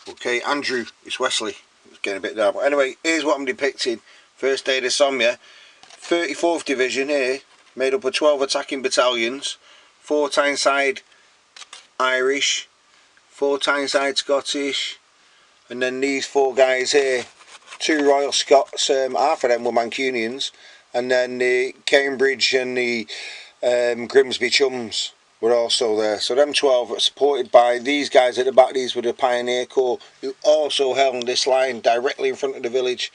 Okay, Andrew, it's Wesley. It's getting a bit down. But anyway, here's what I'm depicting. First day of the Somme, 34th Division here, made up of 12 attacking battalions, 4 Tyneside Irish, 4 Tyneside Scottish, and then these 4 guys here, 2 Royal Scots, half of them were Mancunians, and then the Cambridge and the Grimsby Chums were also there. So them 12 were supported by these guys at the back. These were the Pioneer Corps, who also held this line directly in front of the village.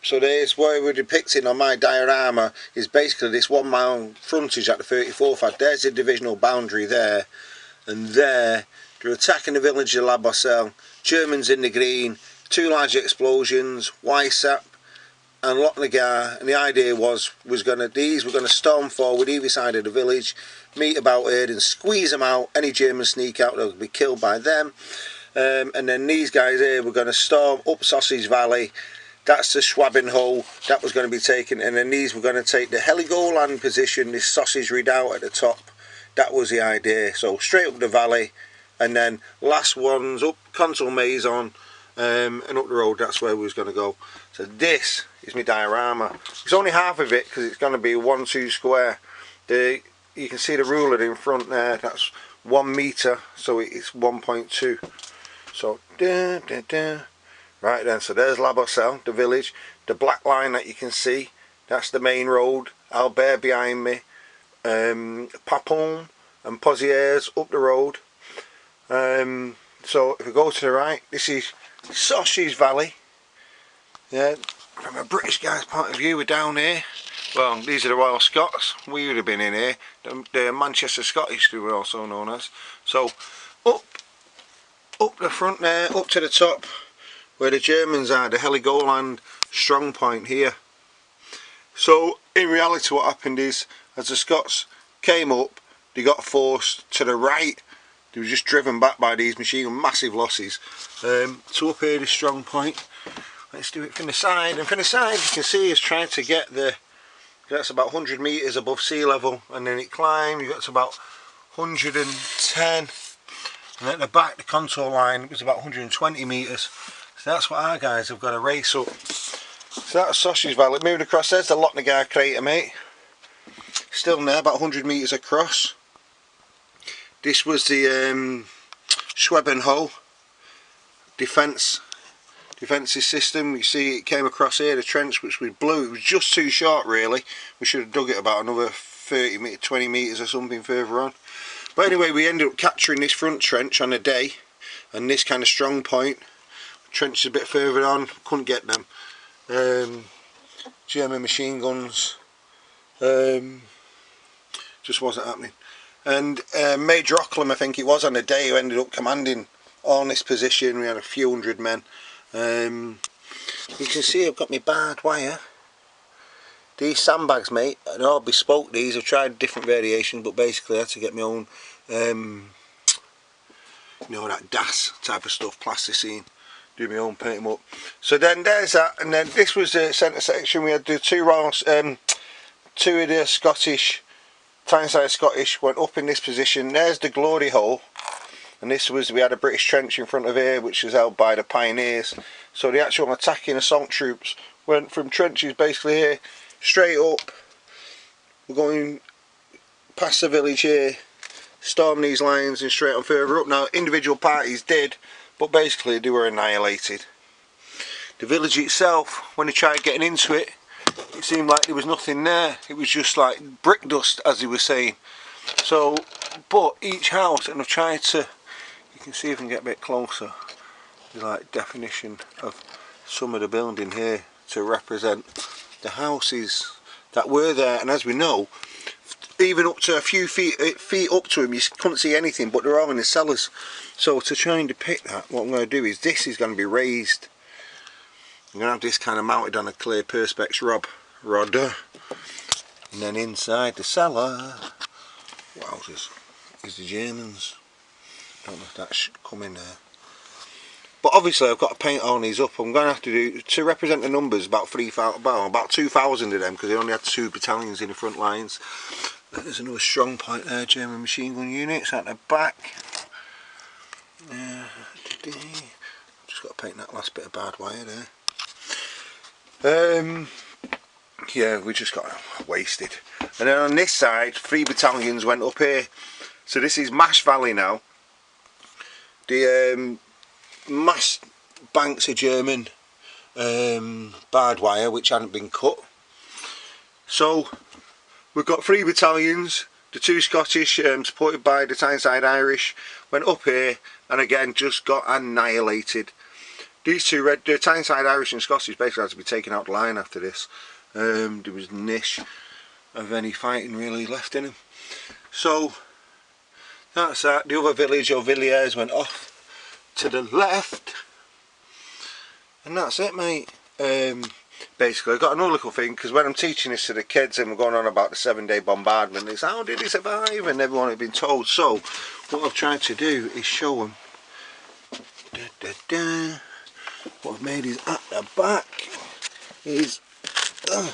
So there's what we're depicting on my diorama, is basically this 1 mile frontage that the 34th had. There's the divisional boundary there, and there they're attacking the village of La Boisselle. Germans in the green, 2 large explosions, Weissap and Lochnagar, and the idea was these were gonna storm forward either side of the village, meet about here and squeeze them out. Any Germans sneak out, they'll be killed by them. And then these guys here were going to storm up Sausage Valley. That's the Schwabenhole that was going to be taken, and then these were going to take the Heligoland position, this sausage redoubt at the top. That was the idea. So straight up the valley, and then last ones up Consul Maison, and up the road. That's where we was going to go. So this is my diorama. It's only half of it because it's going to be 1-2 square. You can see the ruler in front there. That's 1 metre, so it's 1.2. So right then, so there's La Boisselle, the village. The black line that you can see, that's the main road. Albert behind me, Papon and Pozières up the road. So if we go to the right, this is Sausage Valley. Yeah, from a British guy's point of view, we're down here. Well, these are the Royal Scots. We would have been in here. The Manchester Scottish, they were also known as. So up the front there, up to the top, where the Germans are, the Heligoland strong point here. So in reality what happened is, as the Scots came up, they got forced to the right. They were just driven back by these machine guns, massive losses. So up here, the strong point. Let's do it from the side, and from the side you can see is trying to get that's about 100 metres above sea level, and then it climbed, you got to about 110, and at the back the contour line was about 120 metres. So that's what our guys have got to race up. So that's Sausage Valley. Moving across, there's the Lochnagar crater, mate. Still there, about 100 metres across. This was the Schwabenhole defensive system. You see it came across here, the trench which we blew. It was just too short really. We should have dug it about another 20 metres or something further on. But anyway, we ended up capturing this front trench on a day, and this kind of strong point. Trench is a bit further on, couldn't get them. German machine guns, just wasn't happening. And Major Ockham, I think it was, on the day, who ended up commanding on this position. We had a few hundred men. You can see I've got my barbed wire. These sandbags, mate, they're all bespoke. These I've tried different variations, but basically I had to get my own, you know, that DAS type of stuff, plasticine. Do my own, paint them up. So then there's that, and then this was the centre section. We had the 2 Royals, 2 of the Scottish, Tyneside Scottish went up in this position. There's the Glory Hole, and this was, we had a British trench in front of here which was held by the Pioneers. So the actual attacking assault troops went from trenches basically here straight up. We're going past the village here, storm these lines and straight on further up. Now individual parties did, but basically they were annihilated. The village itself, when they tried getting into it, it seemed like there was nothing there. It was just like brick dust, as they were saying. So, but each house, and I've tried to, you can see if I can get a bit closer, the like definition of some of the building here to represent the houses that were there. And as we know, even up to a few feet up to them, you couldn't see anything, but they're all in the cellars. So to try and depict that, what I'm going to do is, this is going to be raised. I'm going to have this kind of mounted on a clear perspex rod, and then inside the cellar, wowzers, is the Germans. Don't know if that's coming there. But obviously I've got to paint all these up. I'm going to have to do, to represent the numbers, about 2,000 of them, because they only had 2 battalions in the front lines. There's another strong point there, German machine gun units at the back. Just tighten that last bit of barbed wire there. Yeah, we just got wasted. And then on this side, 3 battalions went up here. So this is Mash Valley now. The mass banks of German barbed wire which hadn't been cut. So we've got 3 battalions. The 2 Scottish, supported by the Tyneside Irish, went up here and again just got annihilated. These two, the Tyneside Irish and Scottish, basically had to be taken out the line after this. There was niche of any fighting really left in them. So that's that. The other village, Ovillers, went off to the left, and that's it, mate. Basically, I got another little thing, because when I'm teaching this to the kids and we're going on about the 7-day bombardment, it's how did he survive, and everyone had been told. So what I've tried to do is show them what I've made is at the back is going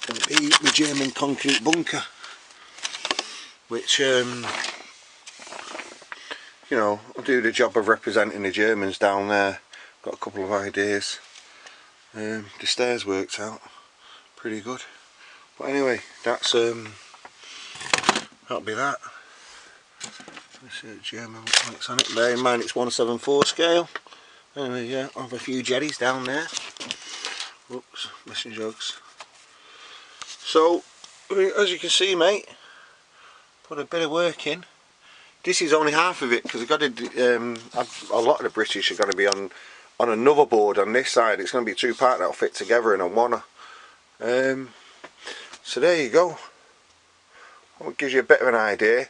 to be the German concrete bunker, which you know, will do the job of representing the Germans down there. Got a couple of ideas. The stairs worked out pretty good, but anyway, that's that'll be that. Let's see the German planks on it. Bear in mind it's 1/7/4 scale. Anyway, yeah, I have a few jetties down there. Whoops, missing jugs. So as you can see, mate, put a bit of work in. This is only half of it, because I've got to a lot of the British are going to be on another board on this side. It's going to be a 2-part that'll fit together in a wanna. So there you go. Well, it gives you a bit of an idea.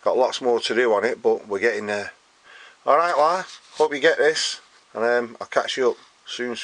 Got lots more to do on it, but we're getting there. Alright, lad, hope you get this, and I'll catch you up soon.